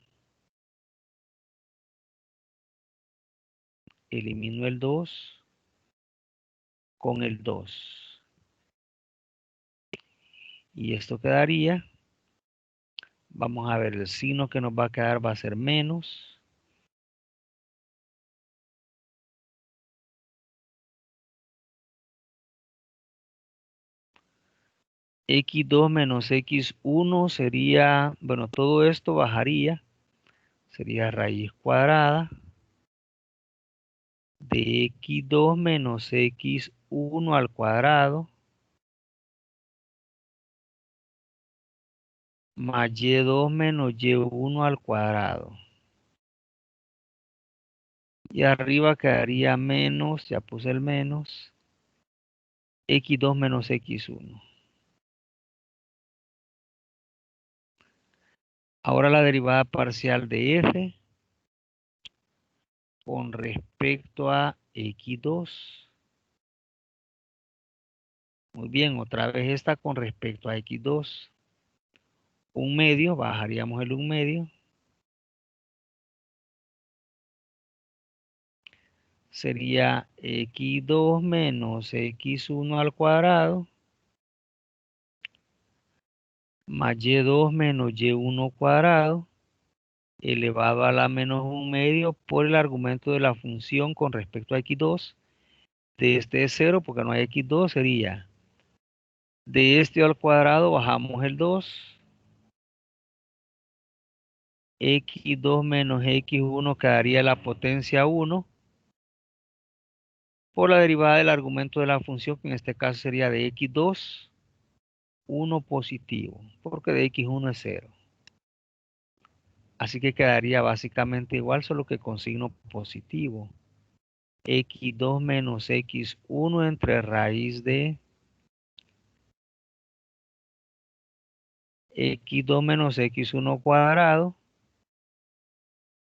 elimino el 2 con el 2. Y esto quedaría, vamos a ver, el signo que nos va a quedar va a ser menos. X2 menos X1 sería, bueno, todo esto bajaría, sería raíz cuadrada de X2 menos X1 al cuadrado más Y2 menos Y1 al cuadrado. Y arriba quedaría menos, ya puse el menos, X2 menos X1. Ahora la derivada parcial de f con respecto a x2. Muy bien, otra vez esta con respecto a x2. 1 medio, bajaríamos el 1 medio. Sería x2 menos x1 al cuadrado más y2 menos y1 cuadrado elevado a la menos 1 medio por el argumento de la función con respecto a x2. De este es 0 porque no hay x2, sería de este al cuadrado bajamos el 2 x2 menos x1 quedaría la potencia 1 por la derivada del argumento de la función, que en este caso sería de x2, 1 positivo, porque de x1 es 0. Así que quedaría básicamente igual, solo que con signo positivo. x2 menos x1 entre raíz de x2 menos x1 cuadrado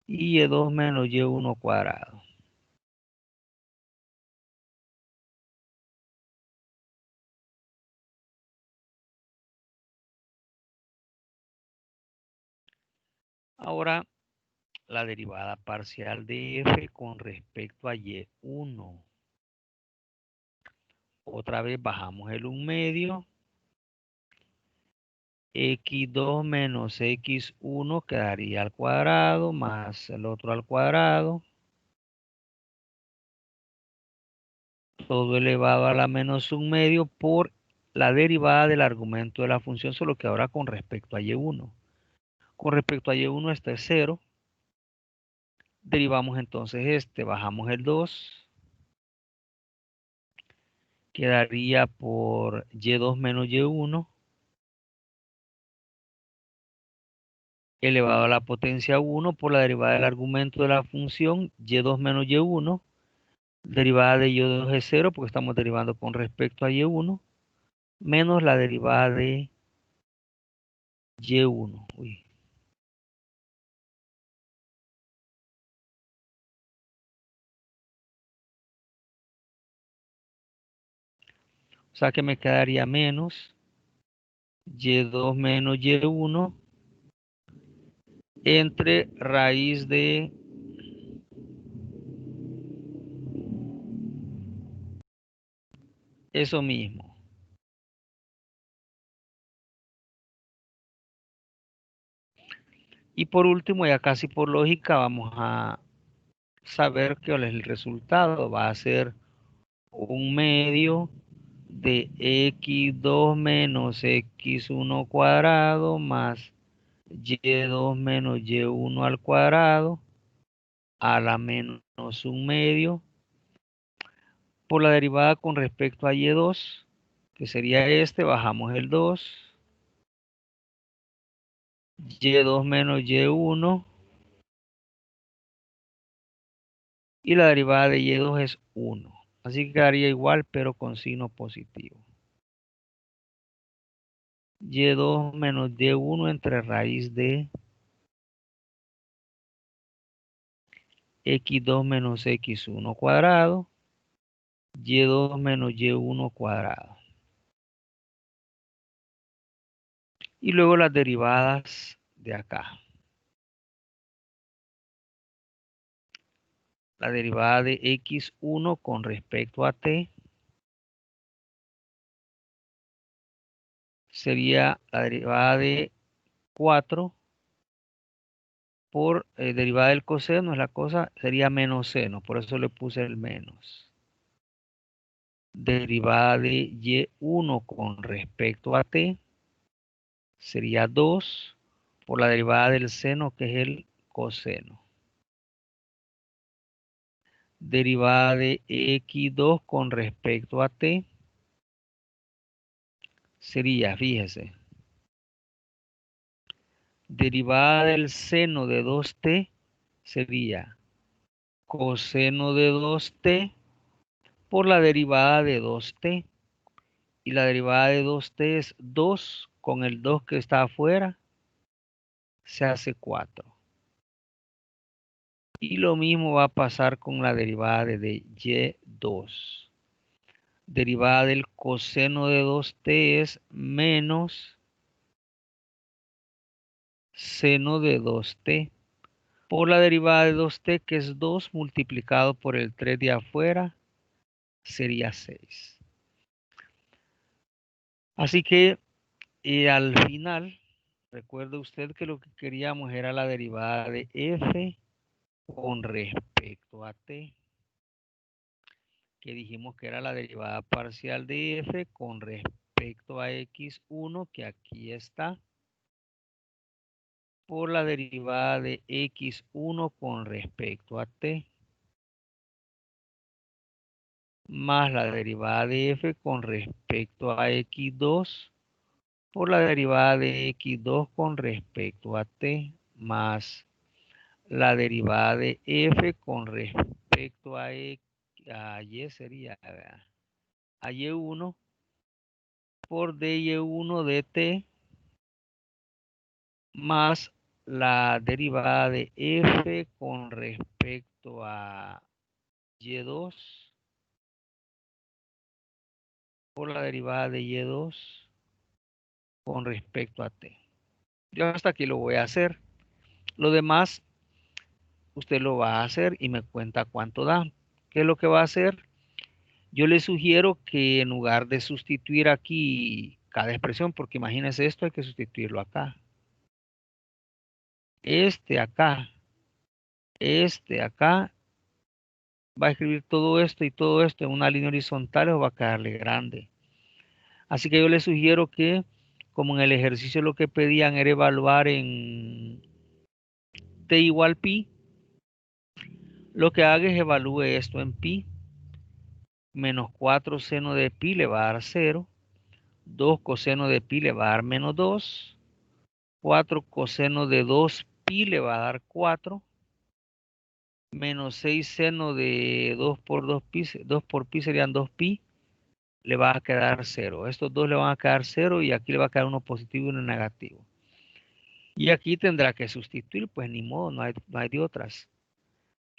y y2 menos y1 cuadrado. Ahora, la derivada parcial de f con respecto a y1. Otra vez bajamos el 1 medio. x2 menos x1 quedaría al cuadrado más el otro al cuadrado. Todo elevado a la menos 1 medio por la derivada del argumento de la función, solo que ahora con respecto a y1. Con respecto a y1 este es 0. Derivamos entonces este, bajamos el 2. Quedaría por y2 menos y1 elevado a la potencia 1 por la derivada del argumento de la función y2 menos y1. Derivada de y2 es 0 porque estamos derivando con respecto a y1 menos la derivada de y1. Uy. O sea que me quedaría menos y2 menos y1 entre raíz de eso mismo. Y por último, ya casi por lógica, vamos a saber que el resultado va a ser 1 medio de x2 menos x1 cuadrado más y2 menos y1 al cuadrado a la menos 1 medio por la derivada con respecto a y2, que sería este, bajamos el 2, y2 menos y1, y la derivada de y2 es 1. Así que quedaría igual, pero con signo positivo. Y2 menos y1 entre raíz de x2 menos x1 cuadrado, y2 menos y1 cuadrado. Y luego las derivadas de acá. La derivada de x1 con respecto a t sería la derivada de 4 por derivada del coseno, es la cosa, sería menos seno, por eso le puse el menos. Derivada de y1 con respecto a t sería 2 por la derivada del seno, que es el coseno. Derivada de x2 con respecto a t sería, fíjese, derivada del seno de 2t sería coseno de 2t por la derivada de 2t. Y la derivada de 2t es 2 con el 2 que está afuera, se hace 4. Y lo mismo va a pasar con la derivada de y2. Derivada del coseno de 2t es menos seno de 2t por la derivada de 2t, que es 2 multiplicado por el 3 de afuera, sería 6. Así que al final, recuerde usted que lo que queríamos era la derivada de f con respecto a t, que dijimos que era la derivada parcial de f con respecto a x1, que aquí está, por la derivada de x1 con respecto a t, más la derivada de f con respecto a x2 por la derivada de x2 con respecto a t, más la derivada de f con respecto a y sería a y1 por dy1 de t, más la derivada de f con respecto a y2 por la derivada de y2 con respecto a t. Yo hasta aquí lo voy a hacer. Lo demás, usted lo va a hacer y me cuenta cuánto da. ¿Qué es lo que va a hacer? Yo le sugiero que en lugar de sustituir aquí cada expresión, porque imagínense esto, hay que sustituirlo acá. Este acá va a escribir todo esto y todo esto en una línea horizontal o va a quedarle grande. Así que yo le sugiero que, como en el ejercicio lo que pedían era evaluar en t igual pi, lo que haga es evalúe esto en pi. Menos 4 seno de pi le va a dar 0. 2 coseno de pi le va a dar menos 2. 4 coseno de 2 pi le va a dar 4. Menos 6 seno de 2 por 2 pi, 2 por pi serían 2 pi. Le va a quedar 0. Estos dos le van a quedar 0 y aquí le va a quedar uno positivo y uno negativo. Y aquí tendrá que sustituir, pues ni modo, no hay de otras.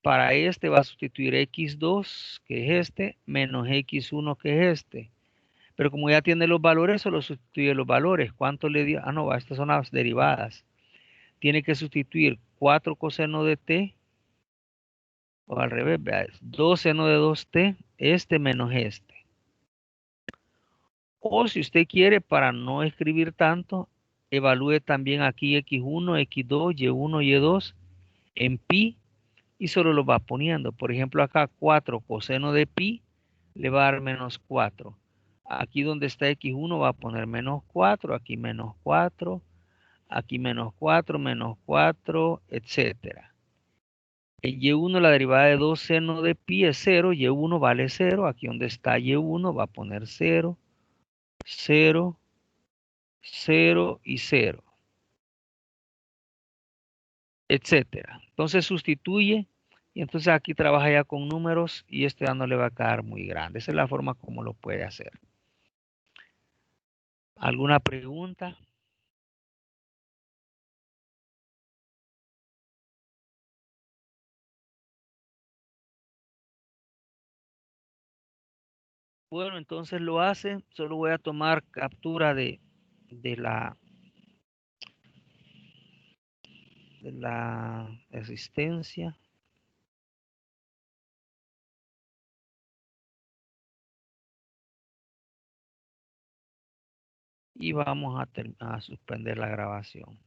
Para este va a sustituir x2, que es este, menos x1, que es este. Pero como ya tiene los valores, solo sustituye los valores. ¿Cuánto le dio? Ah, no, estas son las derivadas. Tiene que sustituir 4 coseno de t, o al revés, vea, 2 seno de 2t, este menos este. O si usted quiere, para no escribir tanto, evalúe también aquí x1, x2, y1, y2 en pi y solo lo va poniendo. Por ejemplo, acá 4 coseno de pi le va a dar menos 4. Aquí donde está x1 va a poner menos 4, aquí menos 4, aquí menos 4, etcétera. En y1 la derivada de 2 seno de pi es 0, y1 vale 0, aquí donde está y1 va a poner 0, 0, 0 y 0, etcétera. Entonces sustituye y entonces aquí trabaja ya con números y este ya no le va a quedar muy grande. Esa es la forma como lo puede hacer. ¿Alguna pregunta? Bueno, entonces lo hace. Solo voy a tomar captura de la existencia. Y vamos a suspender la grabación.